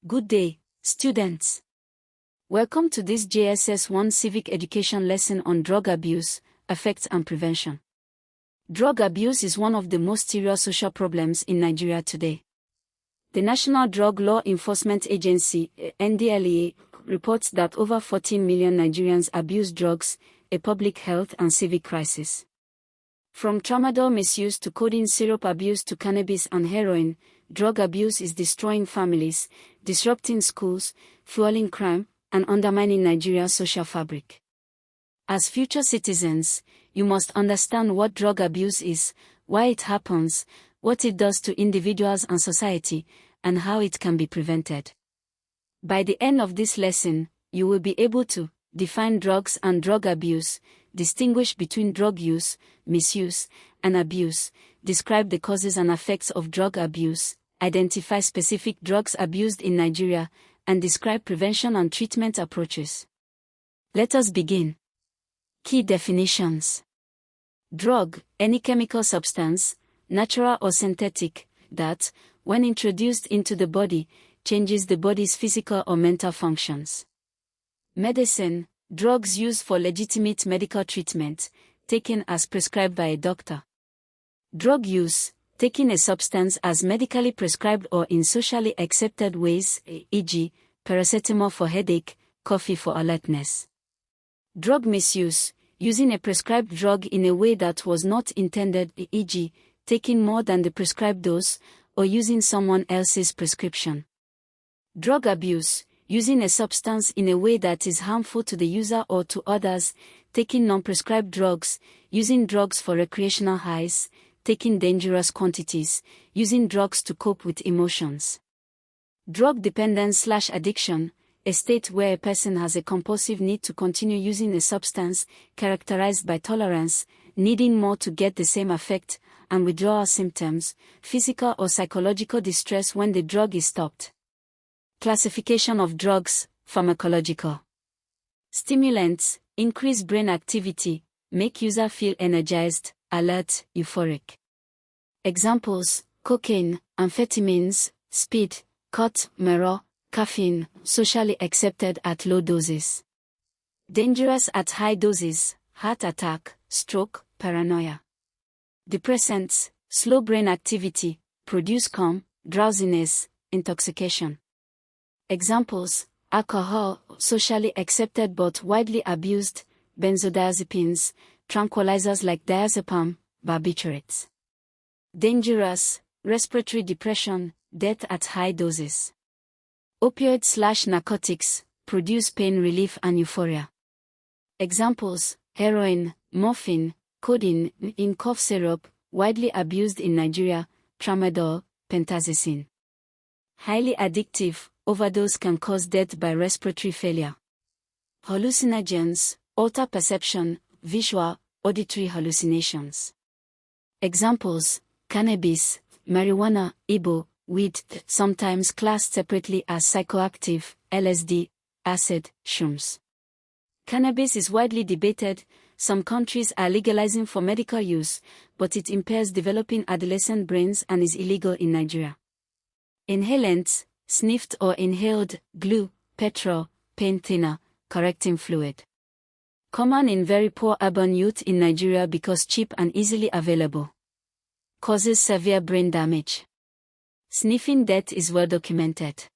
Good day, students. Welcome to this JSS 1 Civic Education lesson on drug abuse, effects and prevention. Drug abuse is one of the most serious social problems in Nigeria today. The National Drug Law Enforcement Agency, NDLEA, reports that over 14 million Nigerians abuse drugs, a public health and civic crisis. From tramadol misuse to codeine syrup abuse to cannabis and heroin, drug abuse is destroying families, disrupting schools, fueling crime, and undermining Nigeria's social fabric. As future citizens, you must understand what drug abuse is, why it happens, what it does to individuals and society, and how it can be prevented. By the end of this lesson, you will be able to define drugs and drug abuse, distinguish between drug use, misuse, and abuse, describe the causes and effects of drug abuse, identify specific drugs abused in Nigeria, and describe prevention and treatment approaches. Let us begin. Key definitions. Drug, any chemical substance, natural or synthetic, that, when introduced into the body, changes the body's physical or mental functions. Medicine, drugs used for legitimate medical treatment, taken as prescribed by a doctor. Drug use, taking a substance as medically prescribed or in socially accepted ways, e.g., paracetamol for headache, coffee for alertness. Drug misuse, using a prescribed drug in a way that was not intended, e.g., taking more than the prescribed dose, or using someone else's prescription. Drug abuse, using a substance in a way that is harmful to the user or to others, taking non-prescribed drugs, using drugs for recreational highs, taking dangerous quantities, using drugs to cope with emotions. Drug dependence/addiction, a state where a person has a compulsive need to continue using a substance, characterized by tolerance, needing more to get the same effect, and withdrawal symptoms, physical or psychological distress when the drug is stopped. Classification of drugs, pharmacological. Stimulants, increase brain activity, make user feel energized, alert, euphoric. Examples: cocaine, amphetamines, speed, khat, mirror, caffeine, socially accepted at low doses. Dangerous at high doses, heart attack, stroke, paranoia. Depressants, slow brain activity, produce calm, drowsiness, intoxication. Examples: alcohol, socially accepted but widely abused, benzodiazepines, tranquilizers like diazepam, barbiturates. Dangerous, respiratory depression, death at high doses. Opioids/narcotics, produce pain relief and euphoria. Examples: heroin, morphine, codeine, in cough syrup, widely abused in Nigeria, tramadol, pentazocine. Highly addictive, overdose can cause death by respiratory failure. Hallucinogens, alter perception, visual, auditory hallucinations. Examples: cannabis, marijuana, Igbo, weed, sometimes classed separately as psychoactive, LSD, acid, shrooms. Cannabis is widely debated. Some countries are legalizing for medical use, but it impairs developing adolescent brains and is illegal in Nigeria. Inhalants, sniffed or inhaled, glue, petrol, pain thinner, correcting fluid. Common in very poor urban youth in Nigeria because cheap and easily available. Causes severe brain damage. Sniffing death is well documented.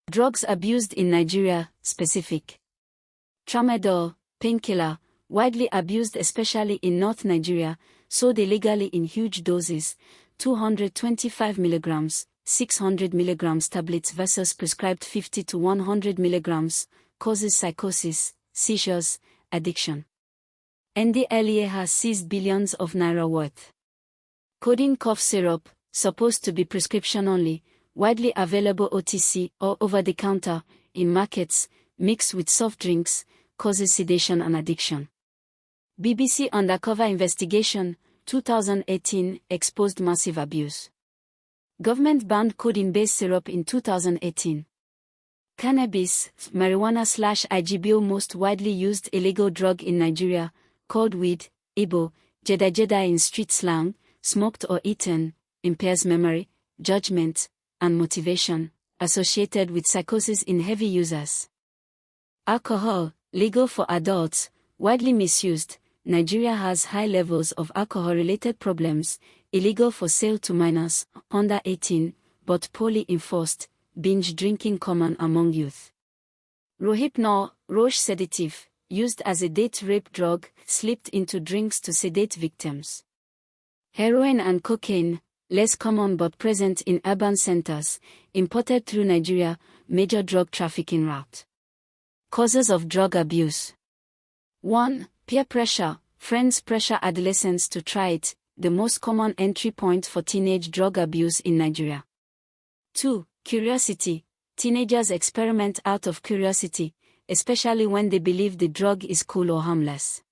Drugs abused in Nigeria, specific. Tramadol, painkiller, widely abused especially in North Nigeria, sold illegally in huge doses, 225 mg, 600 mg tablets versus prescribed 50 to 100 mg, causes psychosis, seizures, addiction. NDLEA has seized billions of naira worth. Codeine cough syrup, supposed to be prescription only, widely available OTC or over-the-counter, in markets, mixed with soft drinks, causes sedation and addiction. BBC Undercover Investigation, 2018, exposed massive abuse. Government banned codeine-based syrup in 2018. Cannabis, marijuana/IGBO, most widely used illegal drug in Nigeria, called weed, Igbo, jeda in street slang, smoked or eaten, impairs memory, judgment, and motivation, associated with psychosis in heavy users. Alcohol, legal for adults, widely misused. Nigeria has high levels of alcohol-related problems, illegal for sale to minors, under 18, but poorly enforced, binge drinking common among youth. Rohypnol, Roche sedative, used as a date rape drug, slipped into drinks to sedate victims. Heroin and cocaine, less common but present in urban centers, imported through Nigeria, major drug trafficking route. Causes of drug abuse. 1. Peer pressure, friends pressure adolescents to try it, the most common entry point for teenage drug abuse in Nigeria. 2. Curiosity, teenagers experiment out of curiosity, especially when they believe the drug is cool or harmless.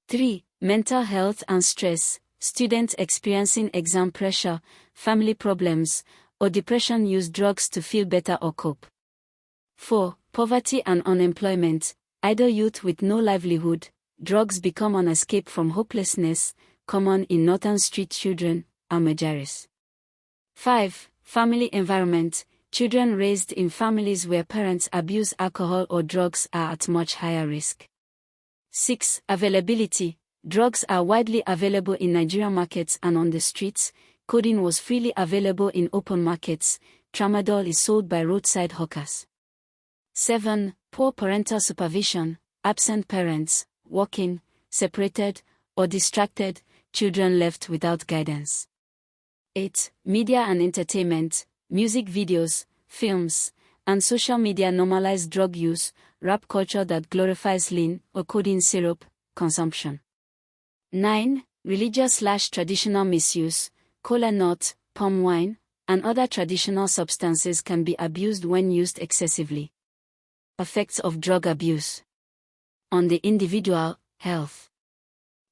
3. Mental health and stress, students experiencing exam pressure, family problems, or depression use drugs to feel better or cope. 4. Poverty and unemployment, idle youth with no livelihood, drugs become an escape from hopelessness, common in northern street children, Amajaris. 5. Family environment, children raised in families where parents abuse alcohol or drugs are at much higher risk. 6. Availability, drugs are widely available in Nigerian markets and on the streets, codeine was freely available in open markets, tramadol is sold by roadside hawkers. 7. Poor parental supervision, absent parents, working, separated, or distracted, children left without guidance. 8. Media and entertainment, music videos, films, and social media normalize drug use, rap culture that glorifies lean or codeine syrup consumption. 9. Religious/traditional misuse, kola nut, palm wine, and other traditional substances can be abused when used excessively. Effects of drug abuse on the individual, health.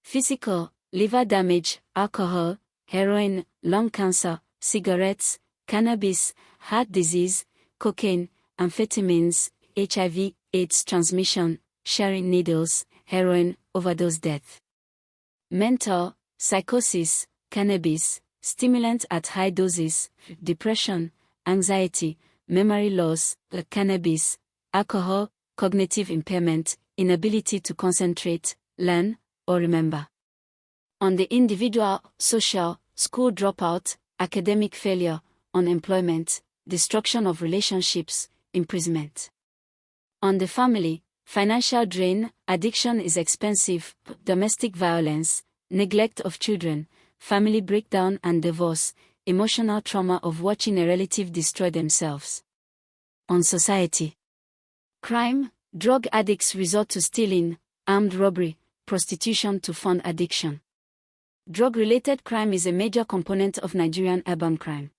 Physical, liver damage, alcohol, heroin, lung cancer, cigarettes, cannabis, heart disease, cocaine, amphetamines, HIV, AIDS transmission, sharing needles, heroin, overdose death. Mental, psychosis, cannabis, stimulant at high doses, depression, anxiety, memory loss, cannabis, alcohol, cognitive impairment, inability to concentrate, learn, or remember. On the individual, social, school dropout, academic failure, unemployment, destruction of relationships, imprisonment. On the family, financial drain, addiction is expensive, domestic violence, neglect of children, family breakdown and divorce, emotional trauma of watching a relative destroy themselves. On society. Crime, drug addicts resort to stealing, armed robbery, prostitution to fund addiction. Drug-related crime is a major component of Nigerian urban crime.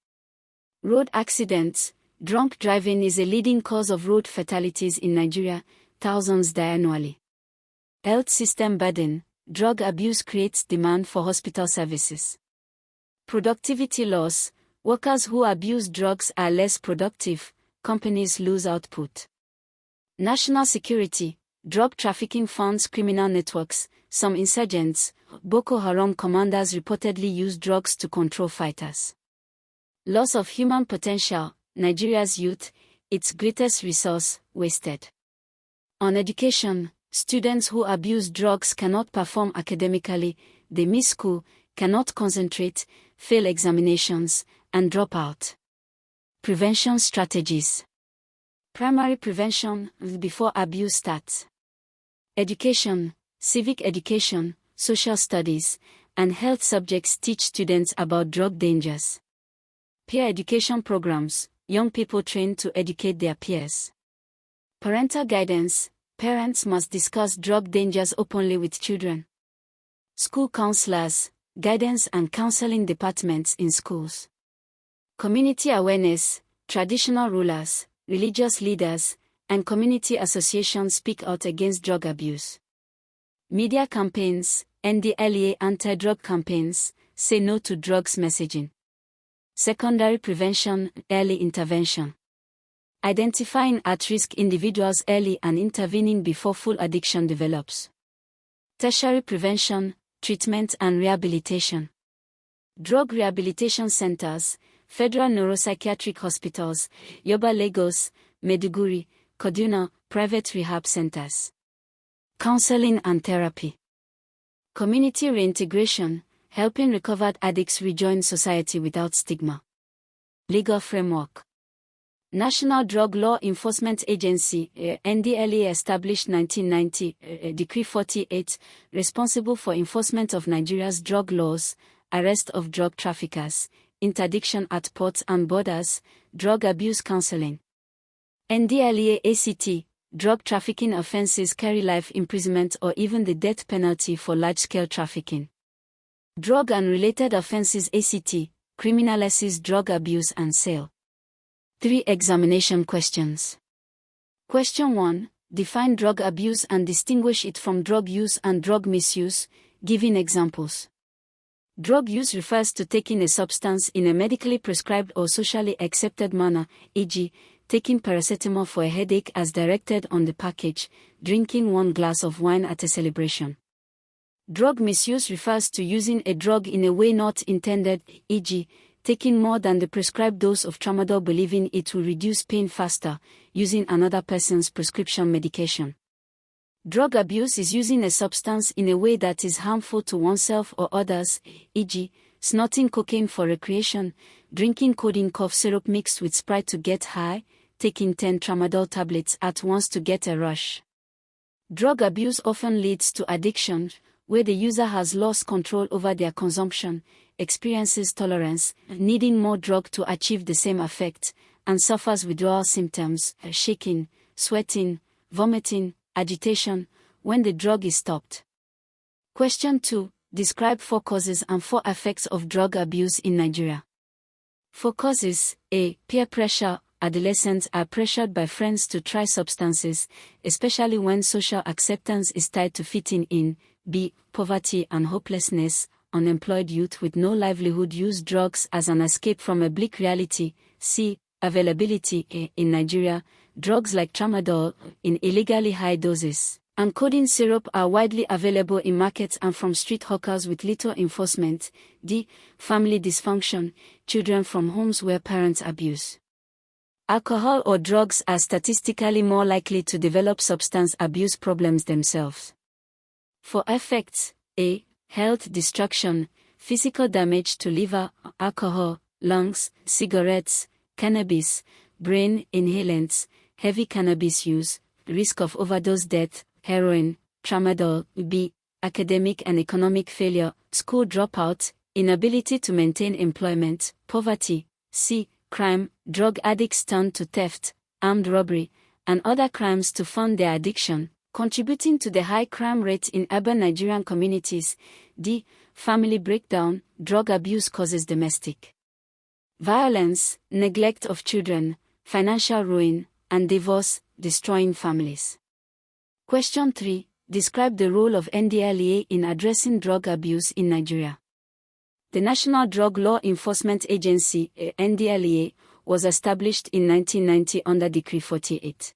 Road accidents, drunk driving is a leading cause of road fatalities in Nigeria, thousands die annually. Health system burden, drug abuse creates demand for hospital services. Productivity loss, workers who abuse drugs are less productive, companies lose output. National security, drug trafficking funds criminal networks, some insurgents, Boko Haram commanders reportedly use drugs to control fighters. Loss of human potential, Nigeria's youth, its greatest resource, wasted. On education, students who abuse drugs cannot perform academically, they miss school, cannot concentrate, fail examinations, and drop out. Prevention strategies. Primary prevention, before abuse starts. Education, civic education, social studies, and health subjects teach students about drug dangers. Peer education programs, young people trained to educate their peers. Parental guidance, parents must discuss drug dangers openly with children. School counselors, guidance and counseling departments in schools. Community awareness, traditional rulers, religious leaders, and community associations speak out against drug abuse. Media campaigns, NDLEA anti-drug campaigns, say no to drugs messaging. Secondary prevention, early intervention. Identifying at-risk individuals early and intervening before full addiction develops. Tertiary prevention, treatment and rehabilitation. Drug rehabilitation centers, Federal Neuropsychiatric Hospitals, Yoba Lagos, Maiduguri, Kaduna, private rehab centers. Counseling and therapy. Community reintegration, helping recovered addicts rejoin society without stigma. Legal framework. National Drug Law Enforcement Agency, NDLEA, established 1990, Decree 48, responsible for enforcement of Nigeria's drug laws, arrest of drug traffickers, interdiction at ports and borders, drug abuse counseling. NDLEA ACT, drug trafficking offenses carry life imprisonment or even the death penalty for large-scale trafficking. Drug and related offenses ACT, criminalizes drug abuse and sale. 3 examination questions. Question 1. Define drug abuse and distinguish it from drug use and drug misuse, giving examples. Drug use refers to taking a substance in a medically prescribed or socially accepted manner, e.g., taking paracetamol for a headache as directed on the package, drinking 1 glass of wine at a celebration. Drug misuse refers to using a drug in a way not intended, e.g., taking more than the prescribed dose of tramadol believing it will reduce pain faster, using another person's prescription medication. Drug abuse is using a substance in a way that is harmful to oneself or others, e.g., snorting cocaine for recreation, drinking codeine cough syrup mixed with Sprite to get high, taking 10 tramadol tablets at once to get a rush. Drug abuse often leads to addiction, where the user has lost control over their consumption, experiences tolerance, needing more drug to achieve the same effect, and suffers withdrawal symptoms, shaking, sweating, vomiting, agitation, when the drug is stopped. Question 2. Describe 4 causes and 4 effects of drug abuse in Nigeria. 4 causes. A. Peer pressure. Adolescents are pressured by friends to try substances, especially when social acceptance is tied to fitting in. B. Poverty and hopelessness. Unemployed youth with no livelihood use drugs as an escape from a bleak reality. C. Availability. In Nigeria, drugs like tramadol, in illegally high doses, and codeine syrup are widely available in markets and from street hawkers with little enforcement. D. Family dysfunction. Children from homes where parents abuse alcohol or drugs are statistically more likely to develop substance abuse problems themselves. For effects. A. Health destruction, physical damage to liver, alcohol, lungs, cigarettes, cannabis, brain inhalants, heavy cannabis use, risk of overdose death, heroin, tramadol. B. Academic and economic failure, school dropout, inability to maintain employment, poverty. C. Crime, drug addicts turn to theft, armed robbery, and other crimes to fund their addiction, contributing to the high crime rate in urban Nigerian communities. D. Family breakdown, drug abuse causes domestic violence, neglect of children, financial ruin, and divorce, destroying families. Question 3. Describe the role of NDLEA in addressing drug abuse in Nigeria. The National Drug Law Enforcement Agency, NDLEA, was established in 1990 under Decree 48.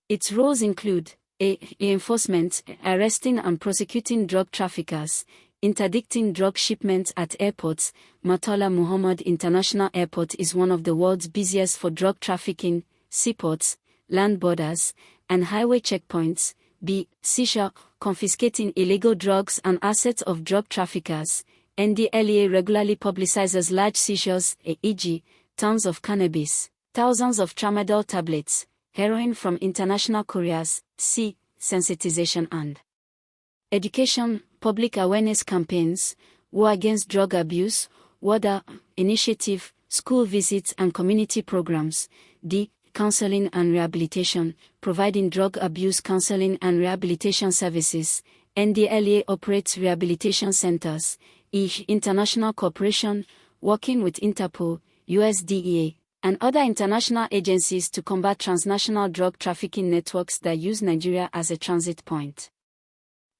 Its roles include A. Enforcement, arresting and prosecuting drug traffickers, interdicting drug shipments at airports. Murtala Muhammad International Airport is one of the world's busiest for drug trafficking, seaports, land borders, and highway checkpoints. B. Seizure, confiscating illegal drugs and assets of drug traffickers. NDLEA regularly publicizes large seizures, e.g., tons of cannabis, thousands of tramadol tablets, heroin from international couriers. C. Sensitization and education, public awareness campaigns, war against drug abuse, WADA initiative, school visits and community programs. D. Counseling and rehabilitation, providing drug abuse counseling and rehabilitation services. NDLEA operates rehabilitation centers. E. International cooperation, working with Interpol, USDEA, and other international agencies to combat transnational drug trafficking networks that use Nigeria as a transit point.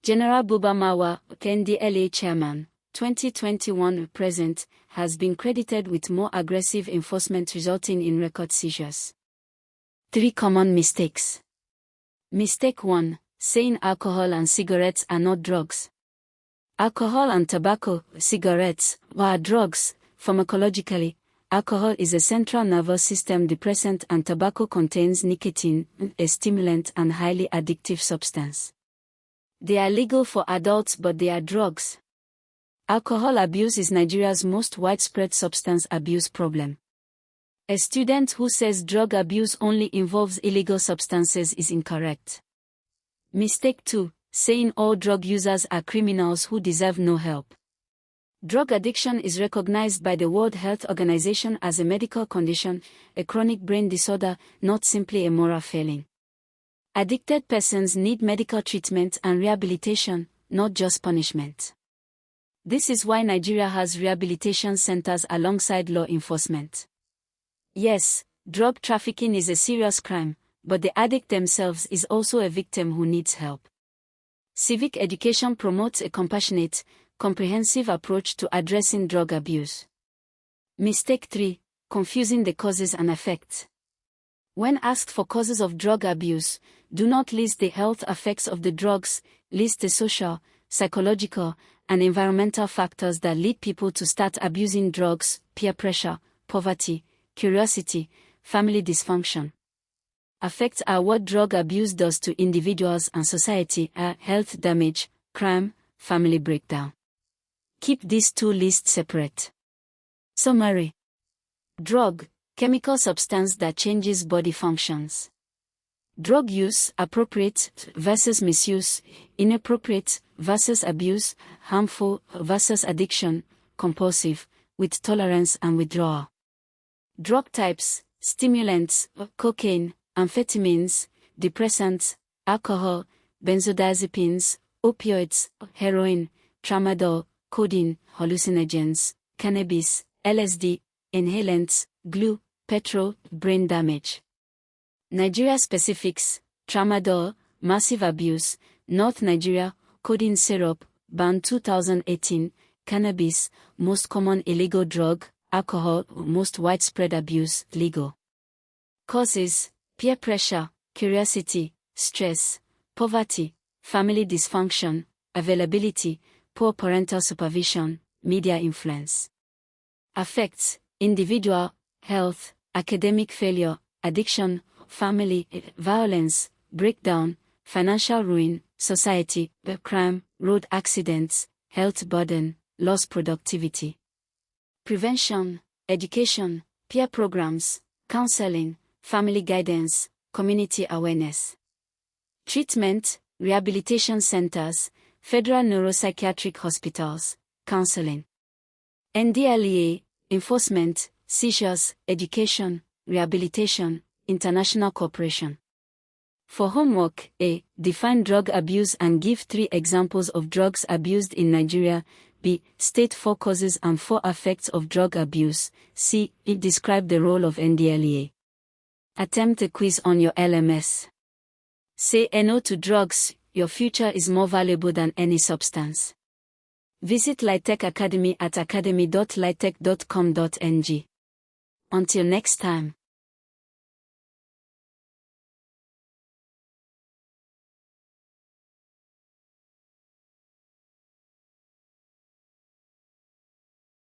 General Buba Marwa, NDLEA chairman, 2021-present, has been credited with more aggressive enforcement resulting in record seizures. 3 common mistakes. Mistake 1. Saying alcohol and cigarettes are not drugs. Alcohol and tobacco, cigarettes, are drugs, pharmacologically, Alcohol is a central nervous system depressant and tobacco contains nicotine, a stimulant and highly addictive substance. They are legal for adults but they are drugs. Alcohol abuse is Nigeria's most widespread substance abuse problem. A student who says drug abuse only involves illegal substances is incorrect. Mistake 2, saying all drug users are criminals who deserve no help. Drug addiction is recognized by the World Health Organization as a medical condition, a chronic brain disorder, not simply a moral failing. Addicted persons need medical treatment and rehabilitation, not just punishment. This is why Nigeria has rehabilitation centers alongside law enforcement. Yes, drug trafficking is a serious crime, but the addict themselves is also a victim who needs help. Civic education promotes a compassionate, comprehensive approach to addressing drug abuse. Mistake 3, confusing the causes and effects. When asked for causes of drug abuse, do not list the health effects of the drugs, list the social, psychological, and environmental factors that lead people to start abusing drugs: peer pressure, poverty, curiosity, family dysfunction. Effects are what drug abuse does to individuals and society: health damage, crime, family breakdown. Keep these two lists separate. Summary. Drug, chemical substance that changes body functions. Drug use, appropriate versus misuse, inappropriate versus abuse, harmful versus addiction, compulsive, with tolerance and withdrawal. Drug types: stimulants, cocaine, amphetamines, depressants, alcohol, benzodiazepines, opioids, heroin, tramadol, codeine, hallucinogens, cannabis, LSD, inhalants, glue, petrol, brain damage. Nigeria specifics: tramadol, massive abuse, North Nigeria, codeine syrup, banned 2018, cannabis, most common illegal drug, alcohol, most widespread abuse, legal. Causes: peer pressure, curiosity, stress, poverty, family dysfunction, availability, poor parental supervision, media influence. Effects: individual, health, academic failure, addiction, family, violence, breakdown, financial ruin, society, crime, road accidents, health burden, lost productivity. Prevention, education, peer programs, counseling, family guidance, community awareness. Treatment, rehabilitation centers, federal neuropsychiatric hospitals, counseling. NDLEA, enforcement, seizures, education, rehabilitation, international cooperation. For homework: A. Define drug abuse and give 3 examples of drugs abused in Nigeria. B. State 4 causes and 4 effects of drug abuse. C. Describe the role of NDLEA. Attempt a quiz on your LMS. Say no to drugs, your future is more valuable than any substance. Visit Litech Academy at academy.litech.com.ng. Until next time.